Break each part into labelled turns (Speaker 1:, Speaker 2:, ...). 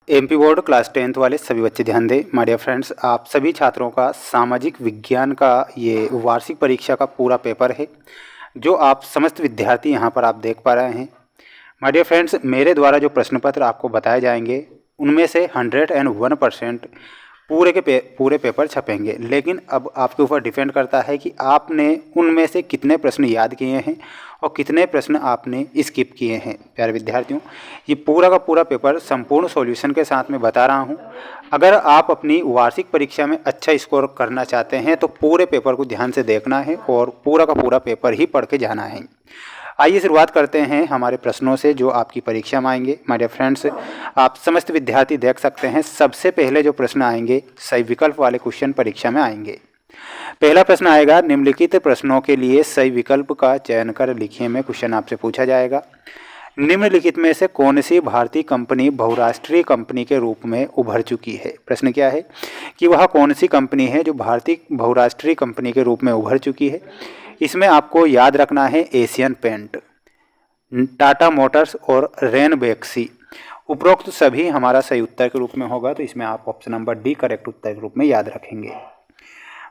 Speaker 1: MP board class 10th वाले सभी बच्चे ध्यान दें। माय डियर फ्रेंड्स, आप सभी छात्रों का सामाजिक विज्ञान का ये वार्षिक परीक्षा का पूरा पेपर है जो आप समस्त विद्यार्थी यहाँ पर आप देख पा रहे हैं। माय डियर फ्रेंड्स, मेरे द्वारा जो प्रश्न पत्र आपको बताए जाएंगे उनमें से 101% पूरे पेपर छपेंगे, लेकिन अब आपके ऊपर डिपेंड करता है कि आपने उनमें से कितने प्रश्न याद किए हैं और कितने प्रश्न आपने स्किप किए हैं। प्यारे विद्यार्थियों, ये पूरा का पूरा पेपर संपूर्ण सॉल्यूशन के साथ में बता रहा हूँ। अगर आप अपनी वार्षिक परीक्षा में अच्छा स्कोर करना चाहते हैं तो पूरे पेपर को ध्यान से देखना है और पूरा का पूरा पेपर ही पढ़ के जाना है। आइए शुरुआत करते हैं हमारे प्रश्नों से जो आपकी परीक्षा में आएंगे। माय डियर फ्रेंड्स, आप समस्त विद्यार्थी देख सकते हैं सबसे पहले जो प्रश्न आएंगे सही विकल्प वाले क्वेश्चन परीक्षा में आएंगे। पहला प्रश्न आएगा, निम्नलिखित प्रश्नों के लिए सही विकल्प का चयन कर लिखिए में क्वेश्चन आपसे पूछा जाएगा। निम्नलिखित में से कौन सी भारतीय कंपनी बहुराष्ट्रीय कंपनी के रूप में उभर चुकी है। प्रश्न क्या है कि वह कौन सी कंपनी है जो भारतीय बहुराष्ट्रीय कंपनी के रूप में उभर चुकी है। इसमें आपको याद रखना है एशियन पेंट, टाटा मोटर्स और रेनबैक्सी। उपरोक्त सभी हमारा सही उत्तर के रूप में होगा, तो इसमें आप ऑप्शन नंबर डी करेक्ट उत्तर के रूप में याद रखेंगे।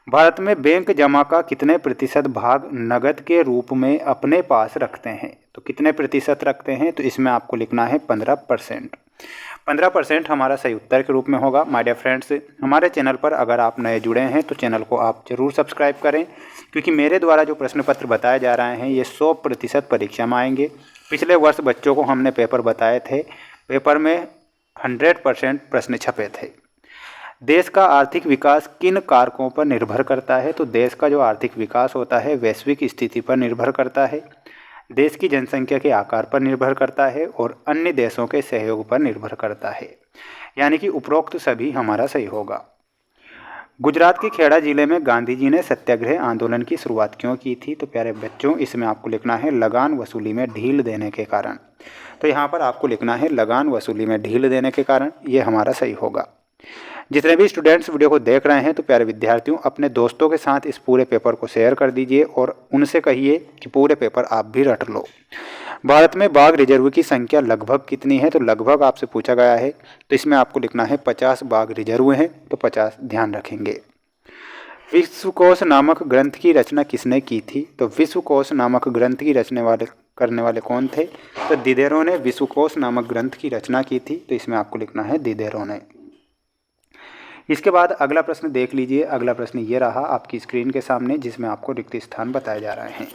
Speaker 1: भारत में बैंक जमा का कितने प्रतिशत भाग नगद के रूप में अपने पास रखते हैं। तो कितने प्रतिशत रखते हैं, तो इसमें आपको लिखना है 15%। 15% हमारा सही उत्तर के रूप में होगा। माय डियर फ्रेंड्स, हमारे चैनल पर अगर आप नए जुड़े हैं तो चैनल को आप ज़रूर सब्सक्राइब करें, क्योंकि मेरे द्वारा जो प्रश्न पत्र बताए जा रहे हैं ये 100% परीक्षा में आएंगे। पिछले वर्ष बच्चों को हमने पेपर बताए थे, पेपर में 100% प्रश्न छपे थे। देश का आर्थिक विकास किन कारकों पर निर्भर करता है। तो देश का जो आर्थिक विकास होता है वैश्विक स्थिति पर निर्भर करता है, देश की जनसंख्या के आकार पर निर्भर करता है और अन्य देशों के सहयोग पर निर्भर करता है। यानी कि उपरोक्त सभी हमारा सही होगा। गुजरात के खेड़ा जिले में गांधी जी ने सत्याग्रह आंदोलन की शुरुआत क्यों की थी। तो प्यारे बच्चों, इसमें आपको लिखना है लगान वसूली में ढील देने के कारण। तो यहाँ पर आपको लिखना है लगान वसूली में ढील देने के कारण, ये हमारा सही होगा। जितने भी स्टूडेंट्स वीडियो को देख रहे हैं तो प्यारे विद्यार्थियों, अपने दोस्तों के साथ इस पूरे पेपर को शेयर कर दीजिए और उनसे कहिए कि पूरे पेपर आप भी रट लो। भारत में बाघ रिजर्व की संख्या लगभग कितनी है। तो लगभग आपसे पूछा गया है, तो इसमें आपको लिखना है 50 बाघ रिजर्व हैं, तो 50 ध्यान रखेंगे। विश्वकोश नामक ग्रंथ की रचना किसने की थी। तो विश्वकोश नामक ग्रंथ की करने वाले कौन थे। तो दिदेरों ने विश्वकोश नामक ग्रंथ की रचना की थी, तो इसमें आपको लिखना है दिदेरों ने। इसके बाद अगला प्रश्न देख लीजिए। अगला प्रश्न ये रहा आपकी स्क्रीन के सामने, जिसमें आपको रिक्त स्थान बताए जा रहे हैं।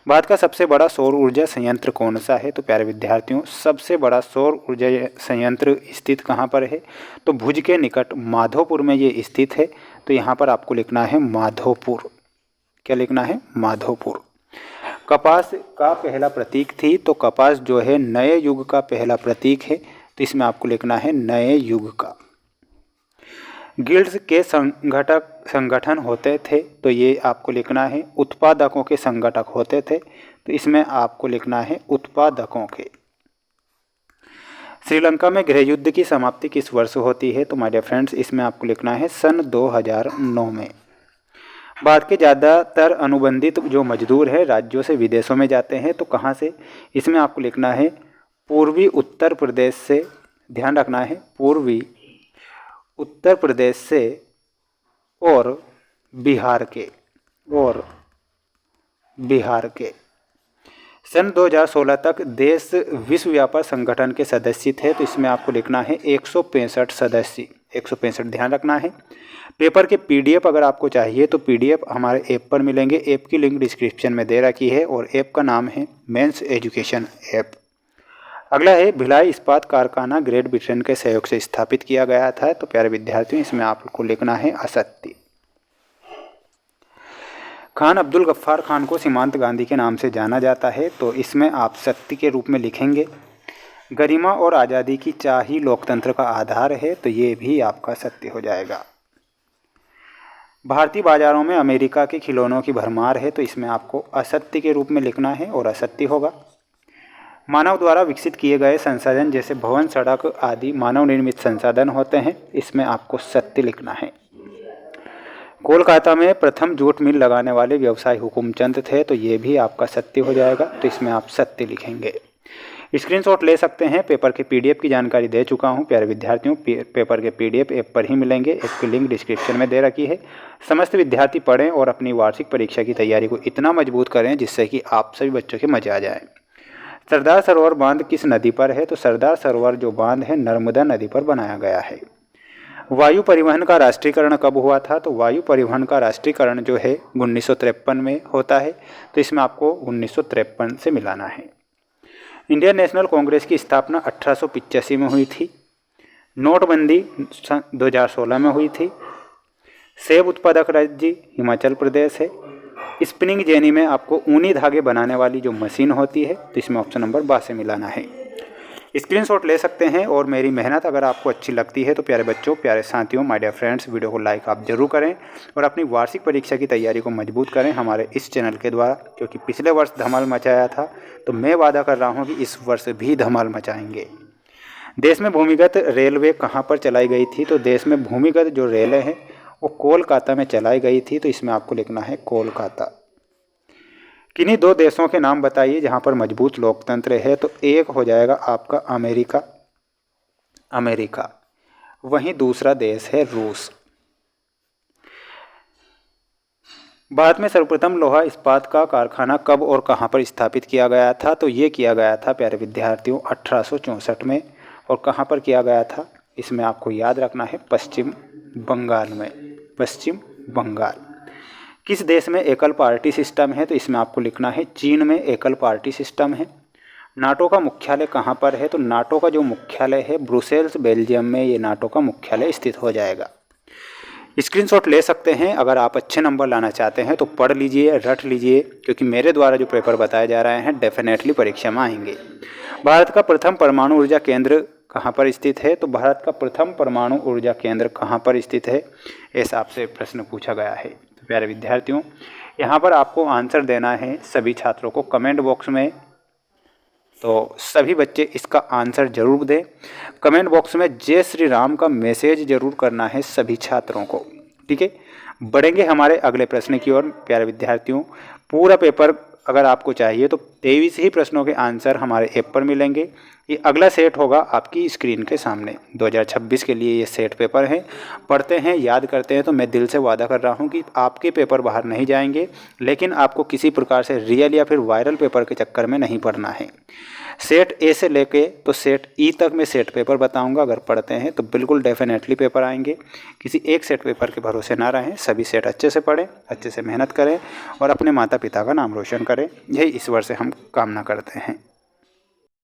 Speaker 1: भारत का सबसे बड़ा सौर ऊर्जा संयंत्र कौन सा है। तो प्यारे विद्यार्थियों, सबसे बड़ा सौर ऊर्जा संयंत्र स्थित कहाँ पर है। तो भुज के निकट माधोपुर में ये स्थित है, तो यहाँ पर आपको लिखना है माधोपुर। क्या लिखना है, माधोपुर। कपास का पहला प्रतीक थी, तो कपास जो है नए युग का पहला प्रतीक है, तो इसमें आपको लिखना है नए युग का। गिल्ड्स के संगठन होते थे, तो ये आपको लिखना है उत्पादकों के संगठक होते थे, तो इसमें आपको लिखना है उत्पादकों के। श्रीलंका में गृह युद्ध की समाप्ति किस वर्ष होती है। तो माय डियर फ्रेंड्स, इसमें आपको लिखना है सन 2009 में। भारत के ज़्यादातर अनुबंधित जो मजदूर हैं राज्यों से विदेशों में जाते हैं, तो कहाँ से। इसमें आपको लिखना है पूर्वी उत्तर प्रदेश से। ध्यान रखना है पूर्वी उत्तर प्रदेश से और बिहार के। सन 2016 तक देश विश्व व्यापार संगठन के सदस्य थे, तो इसमें आपको लिखना है 165 सदस्य। 165 ध्यान रखना है। पेपर के पीडीएफ अगर आपको चाहिए तो पीडीएफ हमारे ऐप पर मिलेंगे। ऐप की लिंक डिस्क्रिप्शन में दे रखी है और ऐप का नाम है मेंस एजुकेशन ऐप। अगला है भिलाई इस्पात कारखाना ग्रेट ब्रिटेन के सहयोग से स्थापित किया गया था। तो प्यारे विद्यार्थियों, इसमें आपको लिखना है असत्य। खान अब्दुल गफ्फार खान को सीमांत गांधी के नाम से जाना जाता है, तो इसमें आप सत्य के रूप में लिखेंगे। गरिमा और आज़ादी की चाह ही लोकतंत्र का आधार है, तो ये भी आपका सत्य हो जाएगा। भारतीय बाजारों में अमेरिका के खिलौनों की भरमार है, तो इसमें आपको असत्य के रूप में लिखना है और असत्य होगा। मानव द्वारा विकसित किए गए संसाधन जैसे भवन, सड़क आदि मानव निर्मित संसाधन होते हैं, इसमें आपको सत्य लिखना है। कोलकाता में प्रथम जूट मिल लगाने वाले व्यवसायी हुकुमचंद थे, तो ये भी आपका सत्य हो जाएगा, तो इसमें आप सत्य लिखेंगे। स्क्रीनशॉट ले सकते हैं। पेपर के पीडीएफ की जानकारी दे चुका हूं प्यारे विद्यार्थियों। पेपर के पीडीएफ ऐप पर ही मिलेंगे, ऐप की लिंक डिस्क्रिप्शन में दे रखी है। समस्त विद्यार्थी पढ़ें और अपनी वार्षिक परीक्षा की तैयारी को इतना मजबूत करें जिससे कि आप सभी बच्चों के मजे आ जाए। सरदार सरोवर बांध किस नदी पर है? तो सरदार सरोवर जो बांध है नर्मदा नदी पर बनाया गया है। वायु परिवहन का राष्ट्रीयकरण कब हुआ था? तो वायु परिवहन का राष्ट्रीयकरण जो है 1953 में होता है, तो इसमें आपको 1953 से मिलाना है। इंडियन नेशनल कांग्रेस की स्थापना 1885 में हुई थी। नोटबंदी 2016 में हुई थी। सेब उत्पादक राज्य हिमाचल प्रदेश है। स्पिनिंग जेनी में आपको ऊनी धागे बनाने वाली जो मशीन होती है, तो इसमें ऑप्शन नंबर 12 से मिलाना है। स्क्रीनशॉट ले सकते हैं। और मेरी मेहनत अगर आपको अच्छी लगती है तो प्यारे बच्चों, प्यारे साथियों, माय डियर फ्रेंड्स, वीडियो को लाइक आप जरूर करें और अपनी वार्षिक परीक्षा की तैयारी को मजबूत करें हमारे इस चैनल के द्वारा, क्योंकि पिछले वर्ष धमाल मचाया था, तो मैं वादा कर रहा हूँ कि इस वर्ष भी धमाल मचाएंगे। देश में भूमिगत रेलवे कहाँ पर चलाई गई थी? तो देश में भूमिगत जो रेलें हैं वो कोलकाता में चलाई गई थी, तो इसमें आपको लिखना है कोलकाता। किन्हीं दो देशों के नाम बताइए जहां पर मजबूत लोकतंत्र है? तो एक हो जाएगा आपका अमेरिका, वहीं दूसरा देश है रूस। भारत में सर्वप्रथम लोहा इस्पात का कारखाना कब और कहां पर स्थापित किया गया था? तो ये किया गया था प्यारे विद्यार्थियों 1864 में। और कहां पर किया गया था? इसमें आपको याद रखना है पश्चिम बंगाल में, पश्चिम बंगाल। किस देश में एकल पार्टी सिस्टम है? तो इसमें आपको लिखना है चीन में एकल पार्टी सिस्टम है। नाटो का मुख्यालय कहाँ पर है? तो नाटो का जो मुख्यालय है ब्रुसेल्स, बेल्जियम में ये नाटो का मुख्यालय स्थित हो जाएगा। स्क्रीनशॉट ले सकते हैं। अगर आप अच्छे नंबर लाना चाहते हैं तो पढ़ लीजिए, रट लीजिए, क्योंकि मेरे द्वारा जो पेपर बताए जा रहे हैं डेफिनेटली परीक्षा में आएंगे। भारत का प्रथम परमाणु ऊर्जा केंद्र कहाँ पर स्थित है? तो भारत का प्रथम परमाणु ऊर्जा केंद्र कहाँ पर स्थित है, ऐसा आपसे प्रश्न पूछा गया है। तो प्यारे विद्यार्थियों, यहाँ पर आपको आंसर देना है सभी छात्रों को कमेंट बॉक्स में। तो सभी बच्चे इसका आंसर जरूर दें। कमेंट बॉक्स में जय श्री राम का मैसेज जरूर करना है सभी छात्रों को, ठीक है। बढ़ेंगे हमारे अगले प्रश्न की ओर। प्यारे विद्यार्थियों, पूरा पेपर अगर आपको चाहिए तो 23 ही प्रश्नों के आंसर हमारे ऐप पर मिलेंगे। ये अगला सेट होगा आपकी स्क्रीन के सामने। 2026 के लिए ये सेट पेपर हैं। पढ़ते हैं, याद करते हैं, तो मैं दिल से वादा कर रहा हूँ कि आपके पेपर बाहर नहीं जाएंगे, लेकिन आपको किसी प्रकार से रियल या फिर वायरल पेपर के चक्कर में नहीं पढ़ना है। सेट ए से लेके तो सेट ई तक मैं सेट पेपर बताऊंगा। अगर पढ़ते हैं तो बिल्कुल डेफिनेटली पेपर आएंगे। किसी एक सेट पेपर के भरोसे ना रहें, सभी सेट अच्छे से पढ़ें, अच्छे से मेहनत करें और अपने माता पिता का नाम रोशन करें। यही ईश्वर से हम कामना करते हैं।